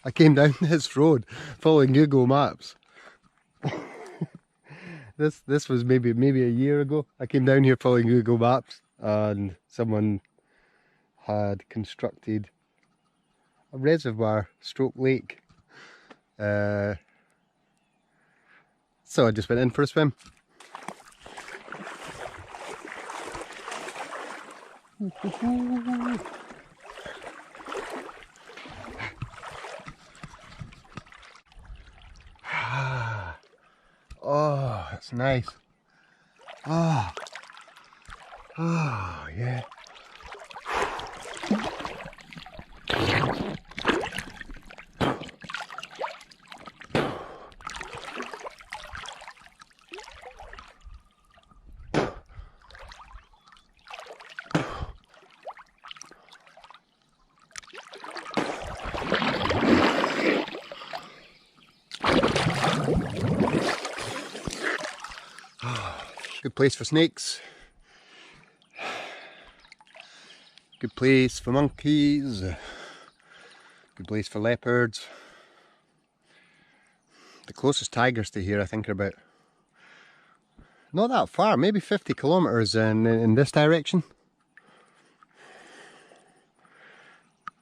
I came down this road following Google Maps. This was maybe a year ago. I came down here following Google Maps, and someone had constructed a reservoir stroke lake. So I just went in for a swim. Oh, that's nice. Oh, oh yeah. Good place for snakes. Good place for monkeys. Good place for leopards. The closest tigers to here, I think, are about not that far, maybe 50 kilometers in this direction.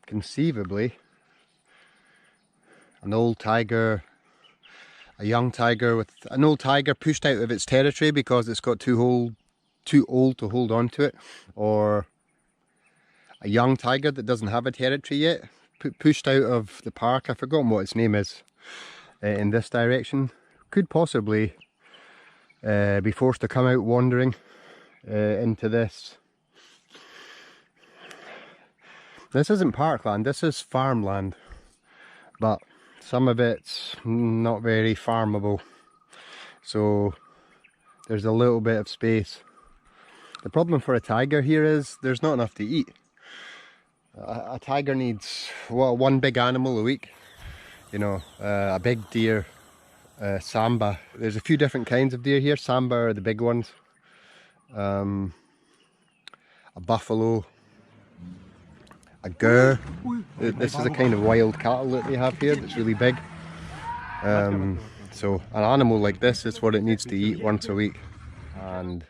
Conceivably, an old tiger, a young tiger with an old tiger pushed out of its territory because it's got too old to hold on to it, or a young tiger that doesn't have a territory yet, pushed out of the park. I've forgotten what its name is, in this direction. Could possibly be forced to come out wandering into this. This isn't parkland, this is farmland, but some of it's not very farmable, so there's a little bit of space. The problem for a tiger here is there's not enough to eat. A tiger needs, well, one big animal a week. You know, a big deer, samba. There's a few different kinds of deer here. Samba are the big ones. A buffalo, a gur. This is a kind of wild cattle that they have here that's really big. So an animal like this is what it needs to eat once a week, and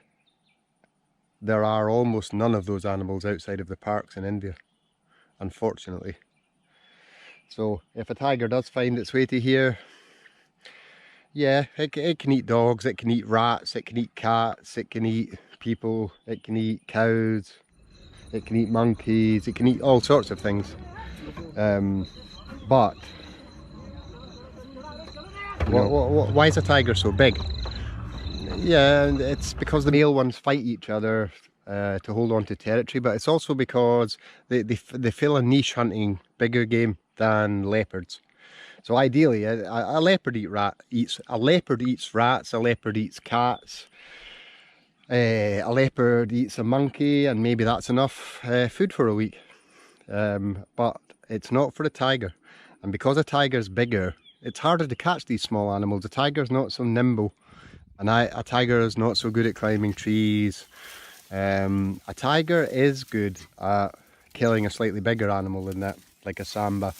there are almost none of those animals outside of the parks in India, unfortunately. So if a tiger does find its way to here, yeah, it can eat dogs, it can eat rats, it can eat cats, it can eat people, it can eat cows, it can eat monkeys, it can eat all sorts of things. But why is a tiger so big? Yeah, it's because the male ones fight each other to hold on to territory, but it's also because they fill a niche hunting bigger game than leopards. So ideally, a leopard eats rats, a leopard eats cats, a leopard eats a monkey, and maybe that's enough food for a week. But it's not for a tiger, and because a tiger's bigger, it's harder to catch these small animals. A tiger's not so nimble, and a tiger is not so good at climbing trees. A tiger is good at killing a slightly bigger animal than that, like a samba,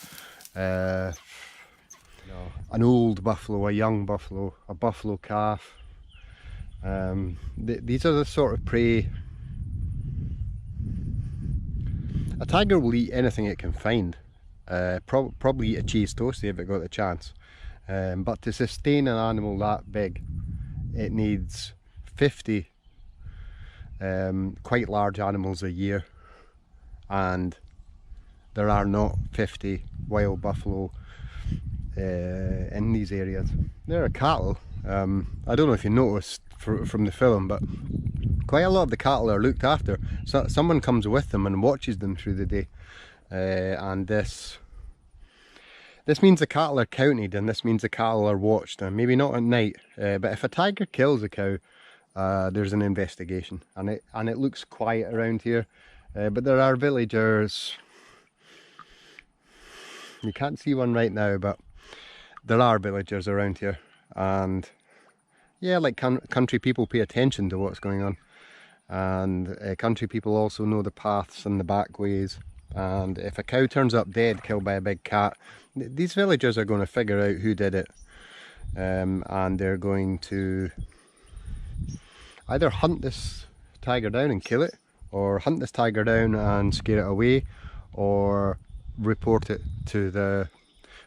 an old buffalo, a young buffalo, a buffalo calf. These are the sort of prey. A tiger will eat anything it can find. Probably eat a cheese toastie if it got the chance. But to sustain an animal that big, it needs 50 quite large animals a year, and there are not 50 wild buffalo in these areas. There are cattle. I don't know if you noticed from the film, but quite a lot of the cattle are looked after. So someone comes with them and watches them through the day, and this means the cattle are counted, and this means the cattle are watched, and maybe not at night, but if a tiger kills a cow, there's an investigation, and it looks quiet around here, but there are villagers. You can't see one right now, but there are villagers around here, and yeah, like country people pay attention to what's going on, and country people also know the paths and the back ways, And if a cow turns up dead, killed by a big cat, these villagers are going to figure out who did it. And they're going to either hunt this tiger down and kill it, or hunt this tiger down and scare it away, or report it to the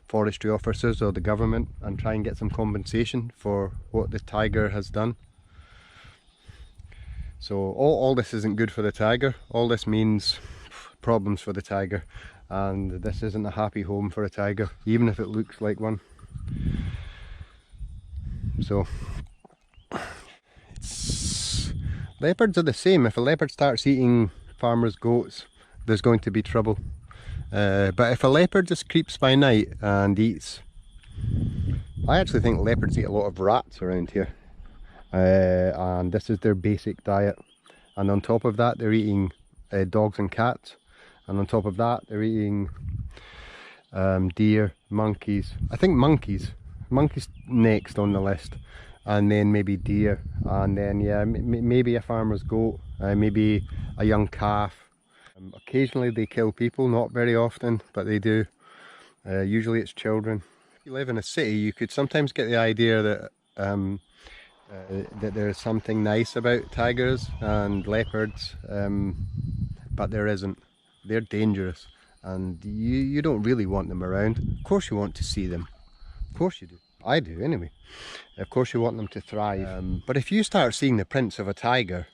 forestry officers or the government and try and get some compensation for what the tiger has done. So all this isn't good for the tiger. All this means problems for the tiger, and this isn't a happy home for a tiger, even if it looks like one. So leopards are the same. If a leopard starts eating farmers' goats, there's going to be trouble. But if a leopard just creeps by night and eats, I actually think leopards eat a lot of rats around here, and this is their basic diet. And on top of that, they're eating dogs and cats, and on top of that, they're eating deer, monkeys. I think monkeys next on the list, and then maybe deer, and then yeah, maybe a farmer's goat, maybe a young calf. Occasionally they kill people, not very often, but they do. Usually it's children. If you live in a city, you could sometimes get the idea that that there's something nice about tigers and leopards, but there isn't. They're dangerous, and you don't really want them around. Of course you want to see them. Of course you do. I do anyway. Of course you want them to thrive. But if you start seeing the prints of a tiger,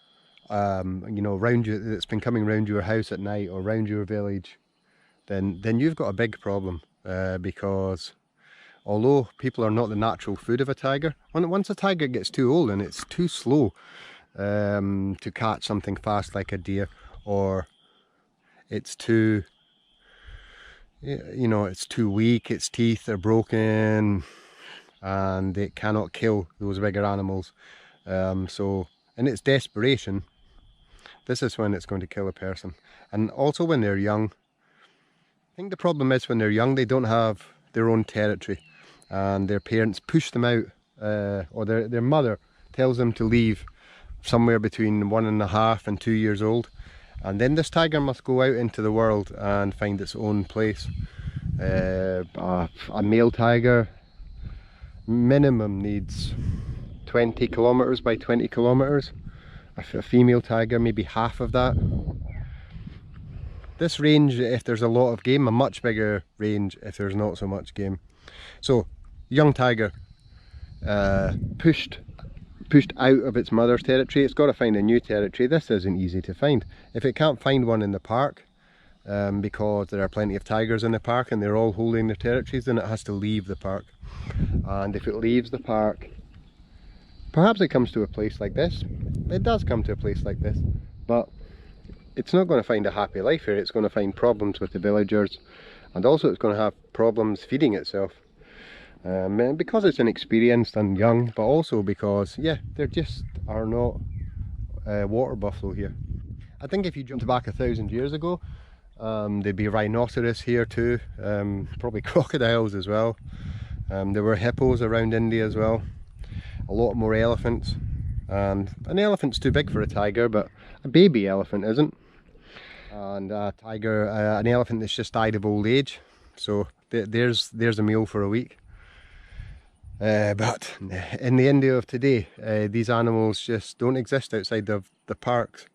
you know, round you, that's been coming round your house at night or round your village, then you've got a big problem, because although people are not the natural food of a tiger, once a tiger gets too old and it's too slow to catch something fast like a deer, or it's too, you know, it's too weak, its teeth are broken, and it cannot kill those bigger animals. So in its desperation, this is when it's going to kill a person. And also when they're young. I think the problem is when they're young, they don't have their own territory, and their parents push them out, or their mother tells them to leave somewhere between 1.5 and 2 years old. And then this tiger must go out into the world and find its own place. A male tiger minimum needs 20 kilometers by 20 kilometers. A female tiger maybe half of that. This range, if there's a lot of game, a much bigger range if there's not so much game. So young tiger pushed out of its mother's territory, it's got to find a new territory. This isn't easy to find. If it can't find one in the park, because there are plenty of tigers in the park and they're all holding their territories, then it has to leave the park. And if it leaves the park, perhaps it comes to a place like this. It does come to a place like this, but it's not going to find a happy life here. It's going to find problems with the villagers, and also it's going to have problems feeding itself. Because it's inexperienced and young, but also because, yeah, there just are not water buffalo here. I think if you jumped back 1,000 years ago, there'd be rhinoceros here too, probably crocodiles as well. There were hippos around India as well, a lot more elephants, and an elephant's too big for a tiger, but a baby elephant isn't. And a tiger, an elephant that's just died of old age, so there's a meal for a week. But in the India of today, these animals just don't exist outside of the parks,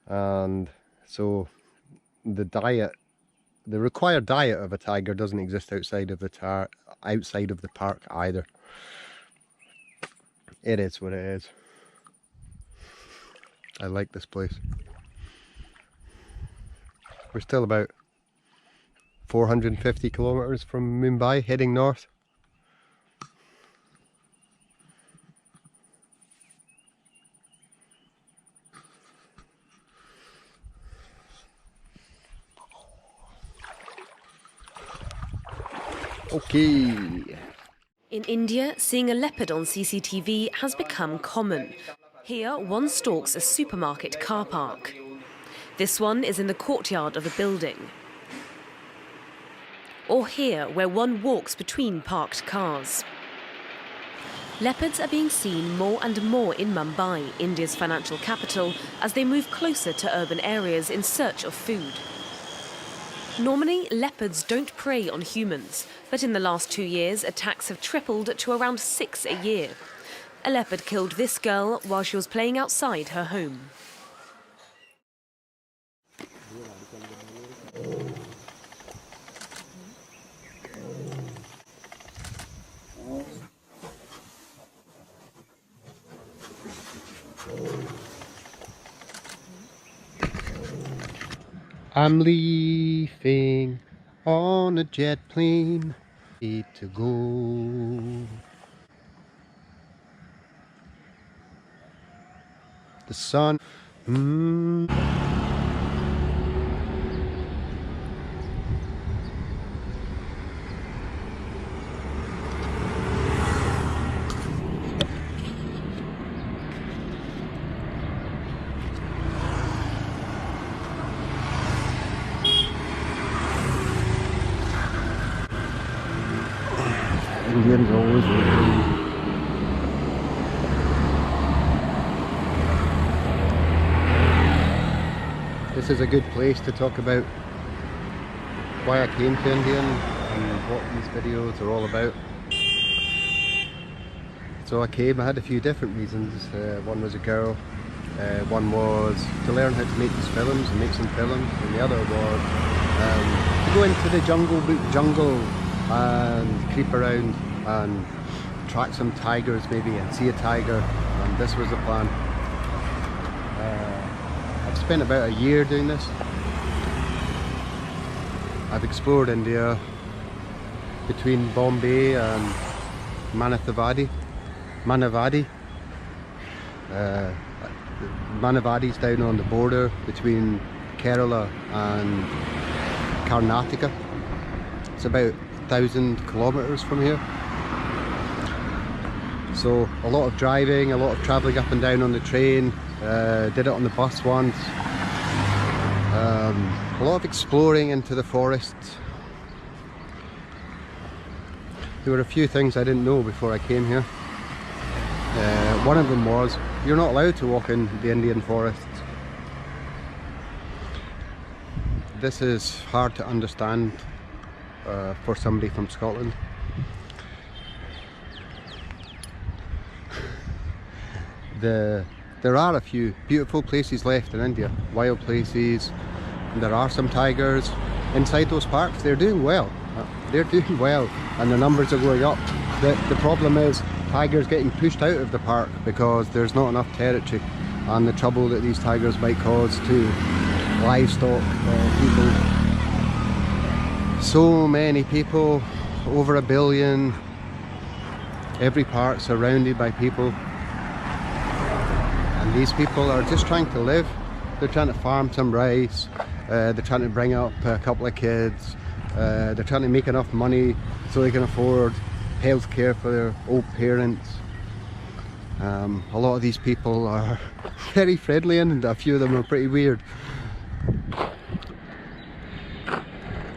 and so the required diet of a tiger doesn't exist outside of the park either. It is what it is. I like this place. We're still about 450 kilometers from Mumbai, heading north. Okay. In India, seeing a leopard on CCTV has become common. Here, one stalks a supermarket car park. This one is in the courtyard of a building. Or here, where one walks between parked cars. Leopards are being seen more and more in Mumbai, India's financial capital, as they move closer to urban areas in search of food. Normally, leopards don't prey on humans, but in the last 2 years, attacks have tripled to around 6 a year. A leopard killed this girl while she was playing outside her home. I'm leaving on a jet plane, need to go. The sun. Indians always win. This is a good place to talk about why I came to India and what these videos are all about. So I had a few different reasons. One was a girl, one was to learn how to make these films and make some films, and the other was to go into the jungle and creep around and track some tigers maybe and see a tiger, and this was the plan. I've spent about a year doing this. I've explored India between Bombay and Manavadi. Manavadi's down on the border between Kerala and Karnataka. It's about 1,000 kilometers from here. So a lot of driving, a lot of travelling up and down on the train, did it on the bus once, a lot of exploring into the forests. There were a few things I didn't know before I came here. One of them was, you're not allowed to walk in the Indian forests. This is hard to understand for somebody from Scotland. There are a few beautiful places left in India, wild places, and there are some tigers inside those parks. They're doing well. They're doing well, and the numbers are going up. The problem is tigers getting pushed out of the park because there's not enough territory, and the trouble that these tigers might cause to livestock, people. So many people, over 1 billion, every park surrounded by people. And these people are just trying to live. They're trying to farm some rice, they're trying to bring up a couple of kids, they're trying to make enough money so they can afford health care for their old parents. A lot of these people are very friendly and a few of them are pretty weird.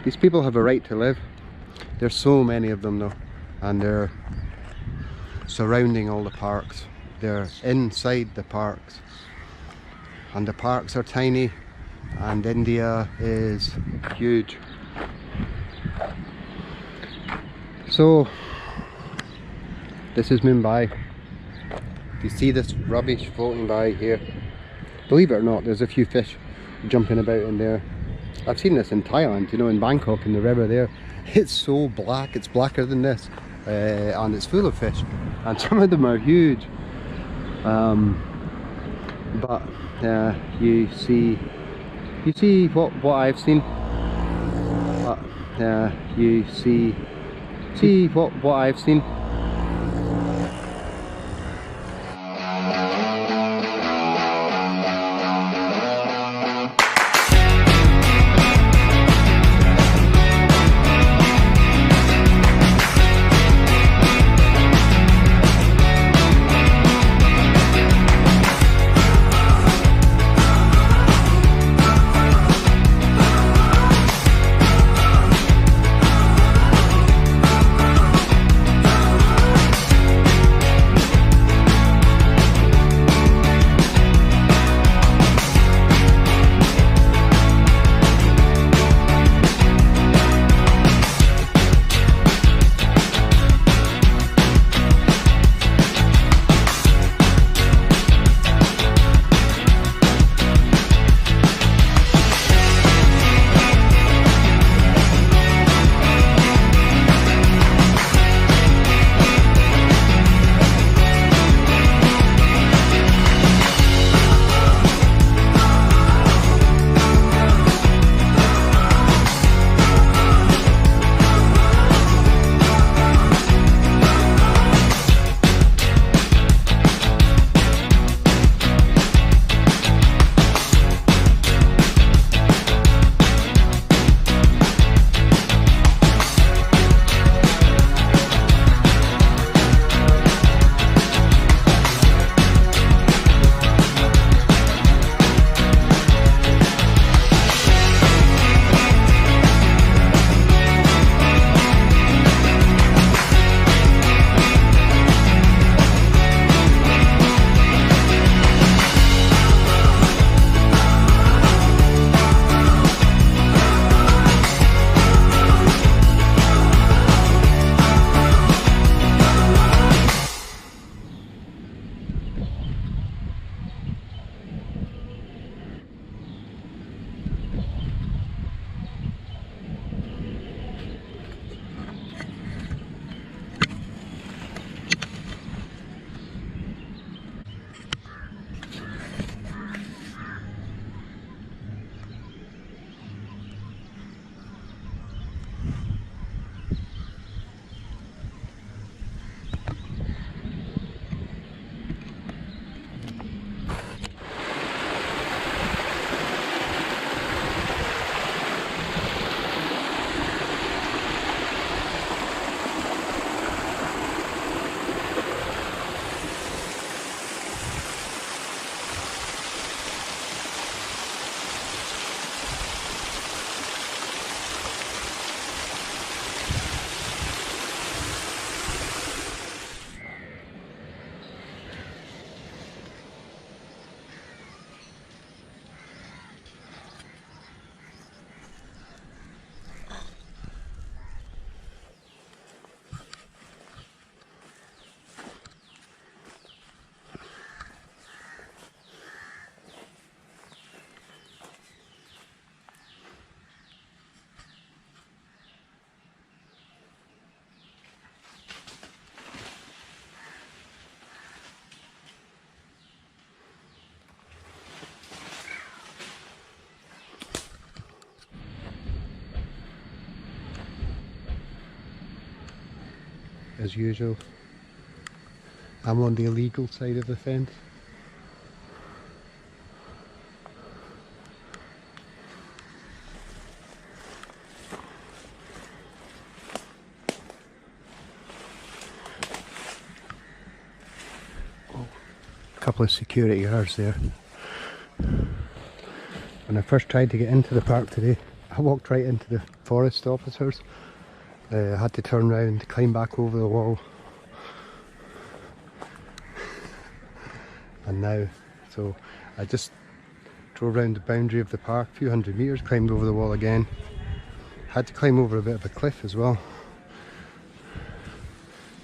These people have a right to live. There's so many of them though, and they're surrounding all the parks. They're inside the parks, and the parks are tiny, and India is huge. So this is Mumbai. You see this rubbish floating by here? Believe it or not, there's a few fish jumping about in there. I've seen this in Thailand, you know, in Bangkok, in the river there. It's so black, it's blacker than this, and it's full of fish, and some of them are huge. But you see what I've seen. You see what I've seen. as usual. I'm on the illegal side of the fence. A couple of security guards there. When I first tried to get into the park today, I walked right into the forest officers. I had to turn around, climb back over the wall. And now, so I just drove around the boundary of the park, a few hundred metres, climbed over the wall again. Had to climb over a bit of a cliff as well.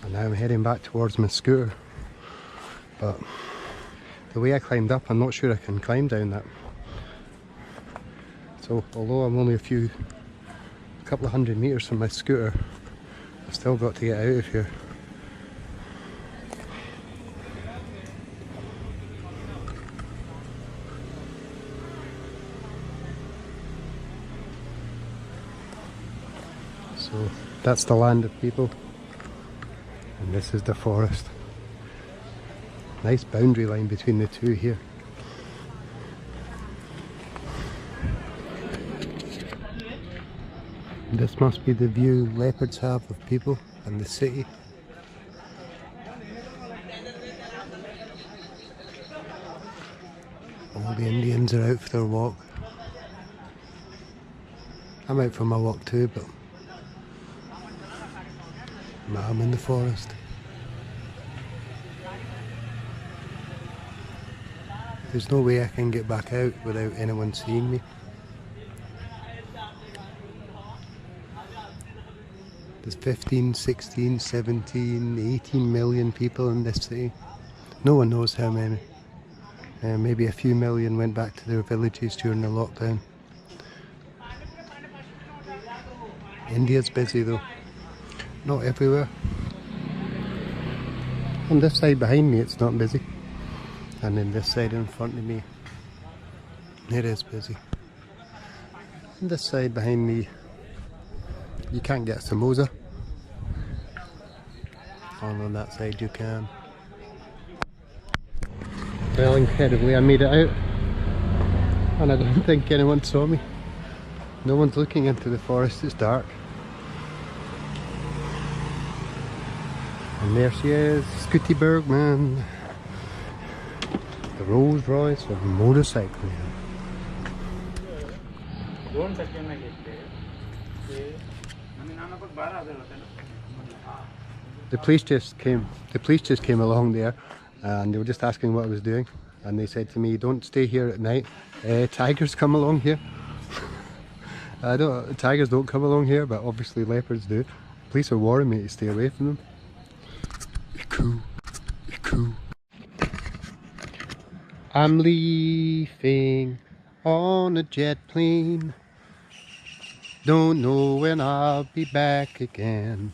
And now I'm heading back towards my scooter. But the way I climbed up, I'm not sure I can climb down that. So although I'm only a couple of hundred metres from my scooter, I've still got to get out of here. So that's the land of people, and this is the forest. Nice boundary line between the two here. This must be the view leopards have of people and the city. All the Indians are out for their walk. I'm out for my walk too, but I'm in the forest. There's no way I can get back out without anyone seeing me. There's 15, 16, 17, 18 million people in this city. No one knows how many. Maybe a few million went back to their villages during the lockdown. India's busy though. Not everywhere. On this side behind me it's not busy. And then this side in front of me, it is busy. On this side behind me, you can't get a samosa. On that side you can. Well, incredibly I made it out. And I don't think anyone saw me. No one's looking into the forest, it's dark. And there she is, Scooty Bergman. The Rolls Royce of motorcycling. The police just came along there and they were just asking what I was doing, and they said to me, don't stay here at night, tigers come along here. Tigers don't come along here, but obviously leopards do. Police are warning me to stay away from them. Cool. I'm leaving on a jet plane. Don't know when I'll be back again.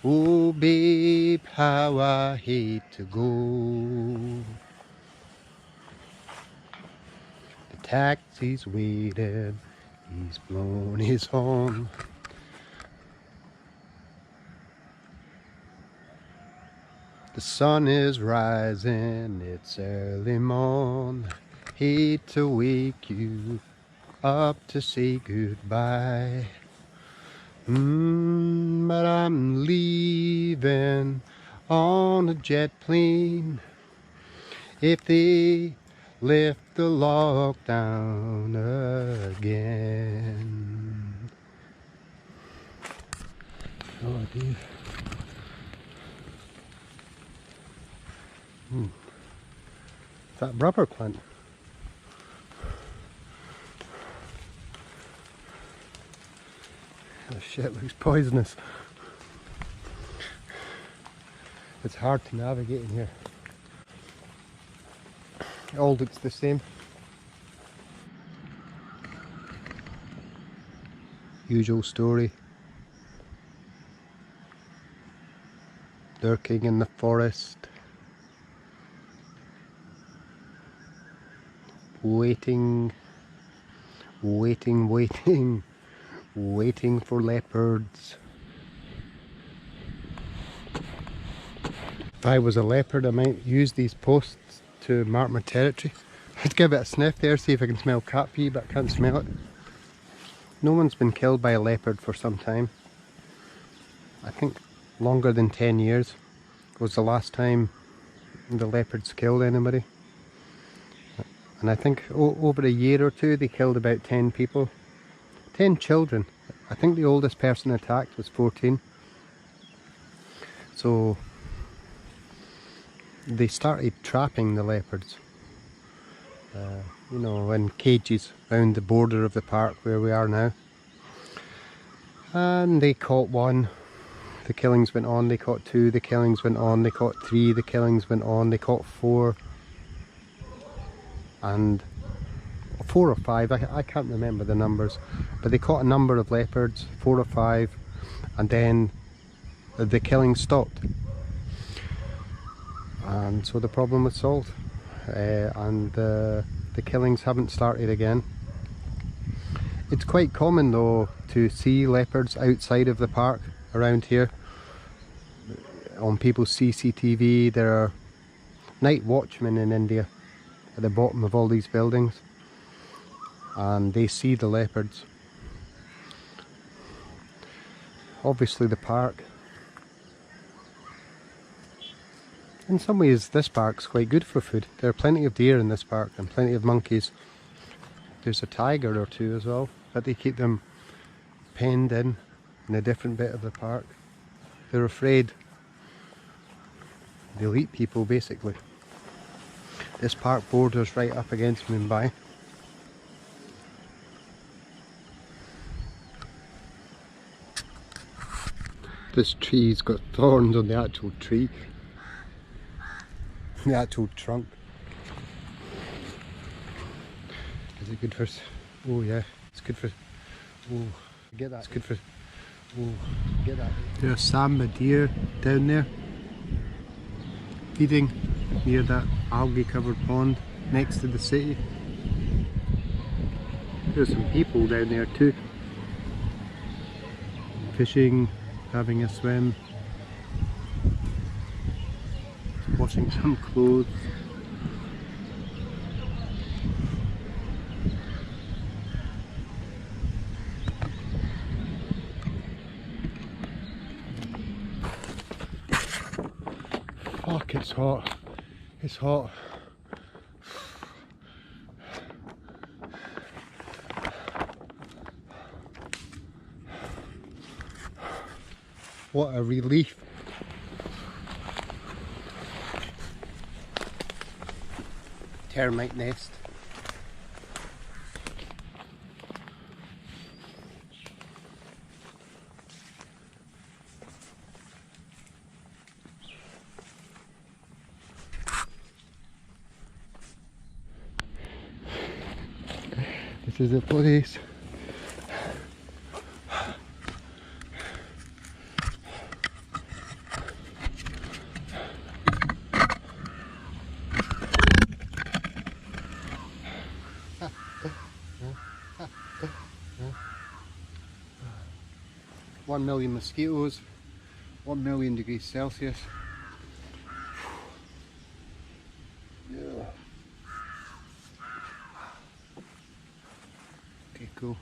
Oh babe, how I hate to go. The taxi's waiting, he's blown his horn. The sun is rising, it's early morn. Hate to wake you up to say goodbye. But I'm leaving on a jet plane. If they lift the lockdown again. Oh dear. That rubber plant. Oh shit, looks poisonous. It's hard to navigate in here. It all looks the same. Usual story. Lurking in the forest. Waiting for leopards. If I was a leopard, I might use these posts to mark my territory. I'd give it a sniff there, see if I can smell cat pee, but I can't smell it. No one's been killed by a leopard for some time. I think longer than 10 years was the last time the leopards killed anybody. And I think over a year or two they killed about 10 people. 10 children. I think the oldest person attacked was 14. So they started trapping the leopards, you know, in cages around the border of the park where we are now. And they caught one, the killings went on, they caught two, the killings went on, they caught three, the killings went on, they caught four, and 4 or 5, I can't remember the numbers, but they caught a number of leopards, 4 or 5, and then the killing stopped. And so the problem was solved, and the killings haven't started again. It's quite common though to see leopards outside of the park around here. On people's CCTV, there are night watchmen in India at the bottom of all these buildings, and they see the leopards. Obviously the park, in some ways this park's quite good for food. There are plenty of deer in this park and plenty of monkeys. There's a tiger or two as well, but they keep them penned in a different bit of the park. They're afraid they'll eat people basically. This park borders right up against Mumbai. This tree's got thorns on the actual tree. The actual trunk. Is it good for... Oh yeah, it's good for... Oh, get that. It's good for... Oh, get that. There's samba deer down there, feeding near that algae covered pond next to the city. There's some people down there too, fishing, having a swim, washing some clothes. Fuck, it's hot. It's hot. What a relief. Termite nest. This is the place. One million mosquitoes, 1 million degrees Celsius. Yeah. Okay, cool.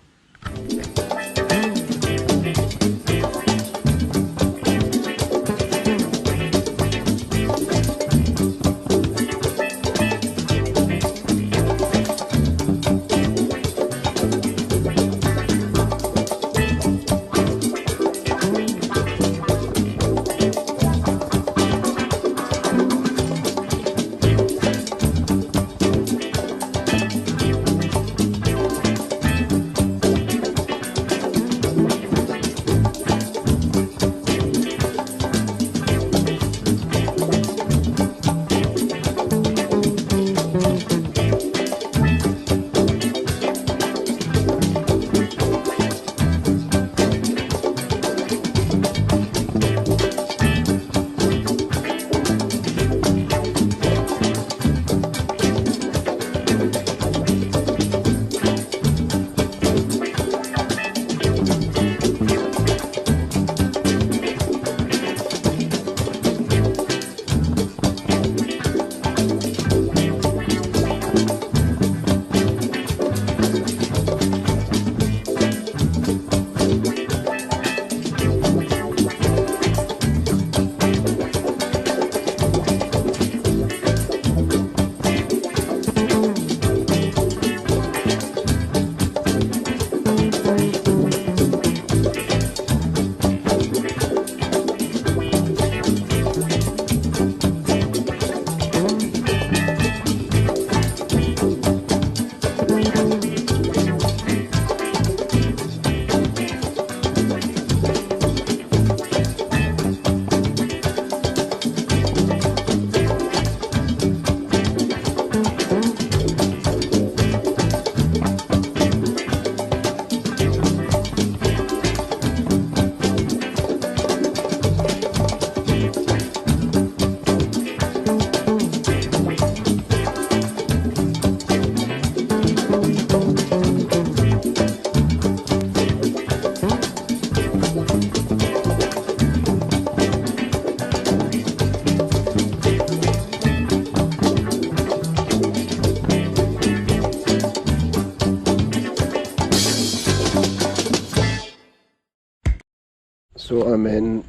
So I'm in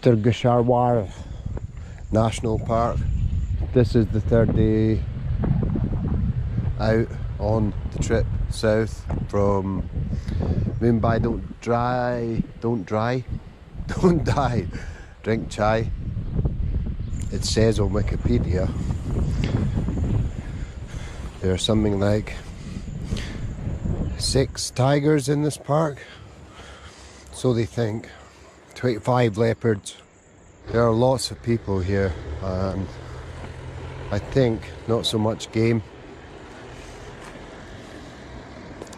TIGERS National Park. This is the third day out on the trip south from Mumbai. Don't die, drink chai. It says on Wikipedia there are something like 6 tigers in this park, so they think. 25 leopards. There are lots of people here, and I think not so much game.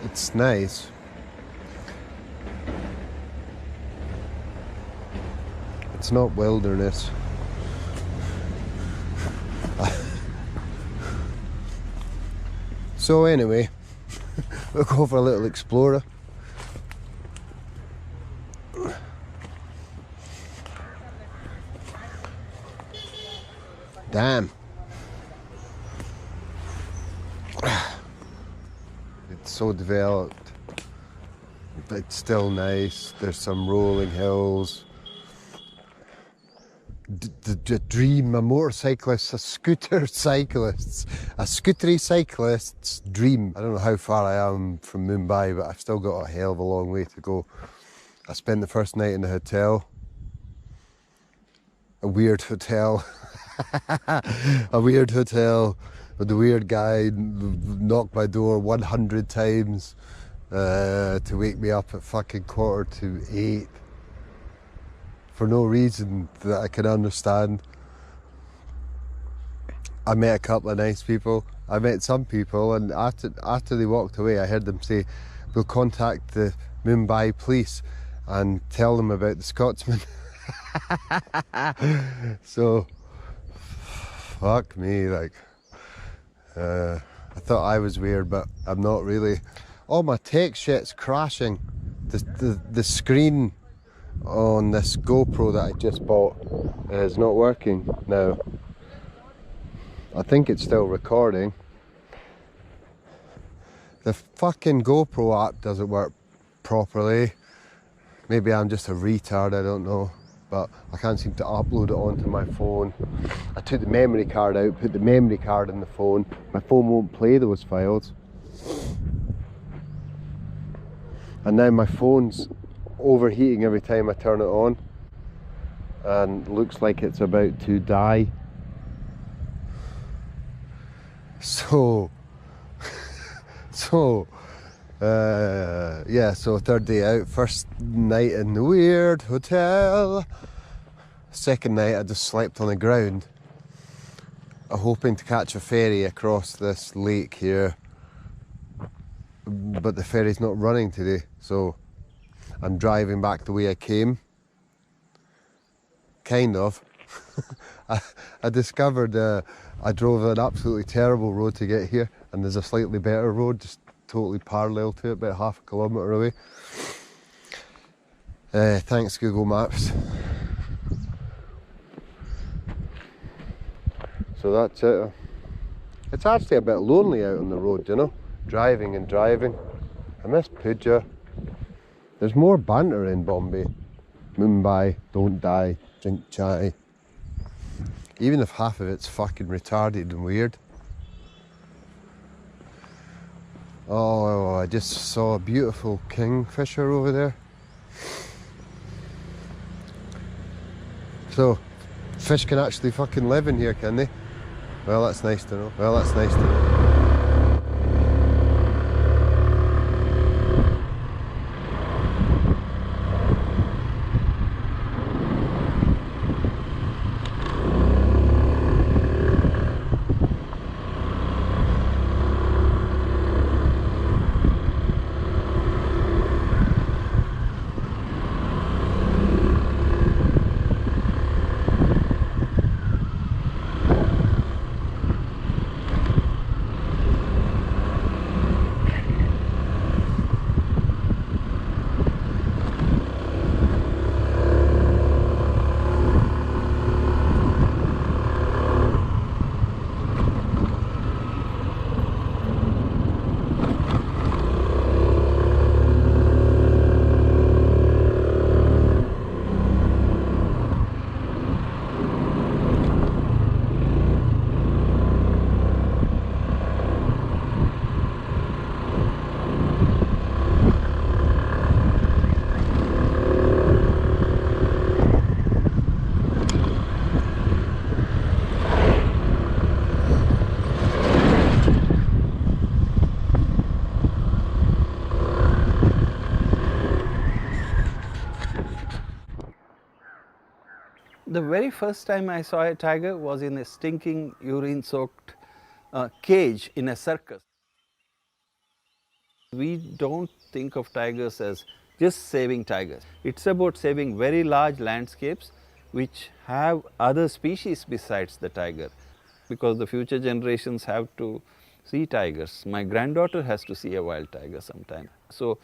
It's nice. It's not wilderness. So anyway, we'll go for a little explorer. Damn. It's so developed, but it's still nice. There's some rolling hills. The dream, a motorcyclist, a scootery cyclist's dream. I don't know how far I am from Mumbai, but I've still got a hell of a long way to go. I spent the first night in the hotel. A weird hotel. A weird hotel with the weird guy knocked my door 100 times to wake me up at fucking 7:45 for no reason that I can understand. I met a couple of nice people. I met some people, and after they walked away, I heard them say, "We'll contact the Mumbai police and tell them about the Scotsman." So fuck me, like I thought I was weird, but I'm not really. All my tech shit's crashing. The screen on this GoPro that I just bought is not working now. I think it's still recording. The fucking GoPro app doesn't work properly. Maybe I'm just a retard, I don't know. But I can't seem to upload it onto my phone. I took the memory card out, put the memory card in the phone. My phone won't play those files. And now my phone's overheating every time I turn it on. And looks like it's about to die. So yeah, so third day out, first night in the weird hotel. Second night I just slept on the ground, hoping to catch a ferry across this lake here, but the ferry's not running today, so I'm driving back the way I came. Kind of. I discovered I drove an absolutely terrible road to get here, and there's a slightly better road just totally parallel to it, about half a kilometre away. Thanks Google Maps. So that's it. It's actually a bit lonely out on the road, you know, driving and driving. I miss Puja. There's more banter in Bombay. Mumbai, don't die, drink chai. Even if half of it's fucking retarded and weird. Oh, I just saw a beautiful kingfisher over there. So, fish can actually fucking live in here, can they? Well, that's nice to know. Well, that's nice to know. The very first time I saw a tiger was in a stinking urine-soaked cage in a circus. We don't think of tigers as just saving tigers. It's about saving very large landscapes which have other species besides the tiger, because the future generations have to see tigers. My granddaughter has to see a wild tiger sometime. So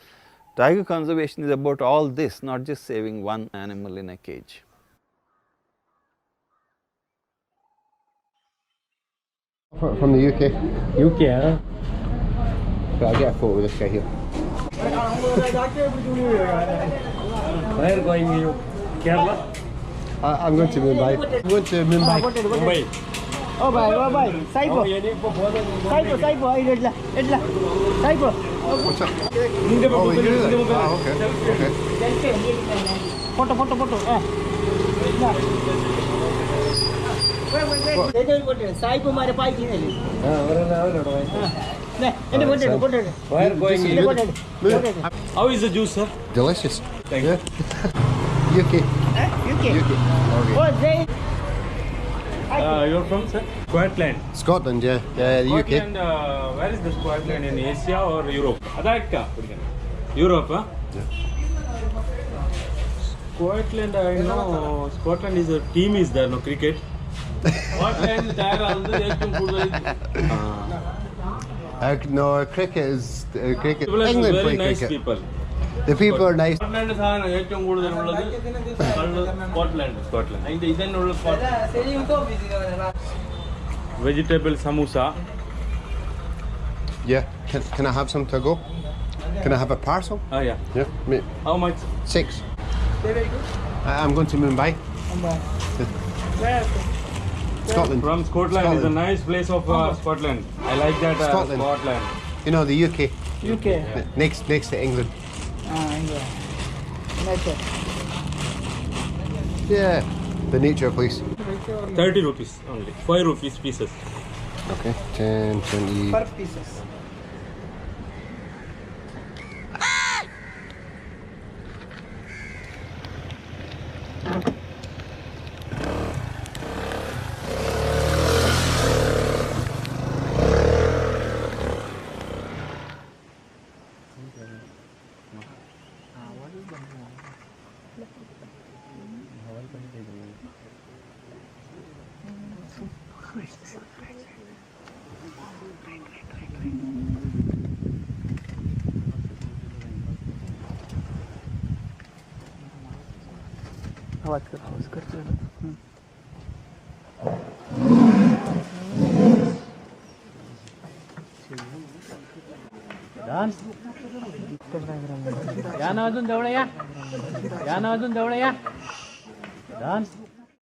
tiger conservation is about all this, not just saving one animal in a cage. From the UK. UK, huh? So I'll get a photo of this guy here. Where going you? Kerala? I'm going to Mumbai. I'm going to Mumbai. Mumbai. Oh bye. Saipo. Saipo. Saipo. What's up? Oh, you do that? Ah, okay. Photo. Saipo mare pai ki nahi. Where going you? How is the juice, sir? Delicious. Thank you. UK. UK. Okay. Oh, they. You're from, sir? Scotland. Scotland, yeah. Yeah, the UK. Scotland, where is the Scotland, in Asia or Europe? Europe, huh? Yeah. Scotland, I know. Scotland is a team is there, no cricket. Scotland, No, cricket is cricket. People are England very play nice cricket. people. The people are nice. Scotland. Vegetable samosa. Yeah. Can I have some to go? Can I have a parcel? Ah, yeah. Yeah. Mate. How much? 6. I'm going to Mumbai. Scotland. From Scotland is a nice place of Scotland. I like that Scotland. Scotland. You know, the UK. UK. Next to England. England. Yeah. The nature place. 30 rupees only. 5 rupees pieces. Okay. 10, 20. Per pieces. आवाज कर या ना अजून जवळ या ना अजून जवळ या. डान्स